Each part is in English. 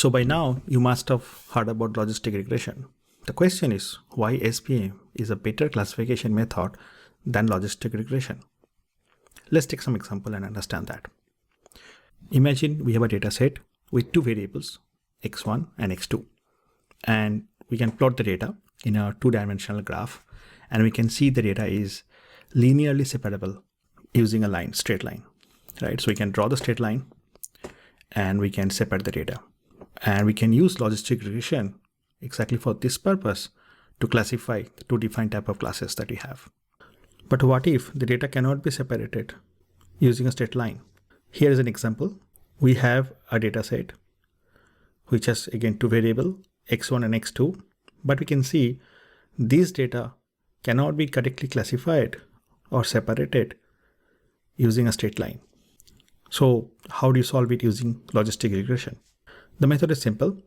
So by now, you must have heard about logistic regression. The question is why SVM is a better classification method than logistic regression. Let's take some example and understand that. Imagine we have a data set with two variables, x1 and x2, and we can plot the data in a two-dimensional graph, and we can see the data is linearly separable using a line, straight line, right? So we can draw the straight line and we can separate the data. And we can use logistic regression exactly for this purpose to classify the two different type of classes that we have. But what if the data cannot be separated using a straight line? Here is an example. We have a data set which has again two variables, x1 and x2, but we can see these data cannot be correctly classified or separated using a straight line. So how do you solve it using logistic regression? The method is simple.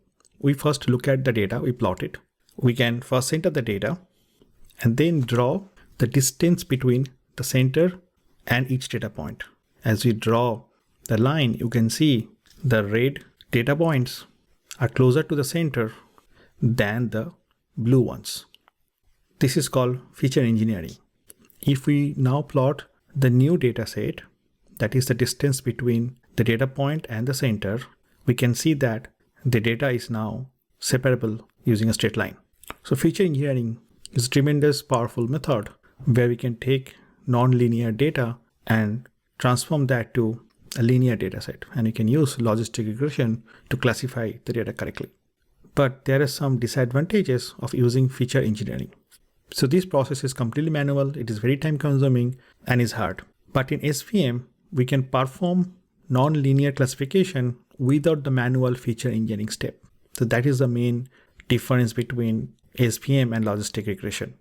We first look at the data, we plot it. We can first center the data and then draw the distance between the center and each data point. As we draw the line, you can see the red data points are closer to the center than the blue ones. This is called feature engineering. If we now plot the new data set, that is the distance between the data point and the center, we can see that the data is now separable using a straight line. So feature engineering is a tremendous powerful method where we can take non-linear data and transform that to a linear data set, and you can use logistic regression to classify the data correctly. But there are some disadvantages of using feature engineering. So this process is completely manual, it is very time consuming and is hard. But in SVM, we can perform non-linear classification without the manual feature engineering step. So that is the main difference between SVM and logistic regression.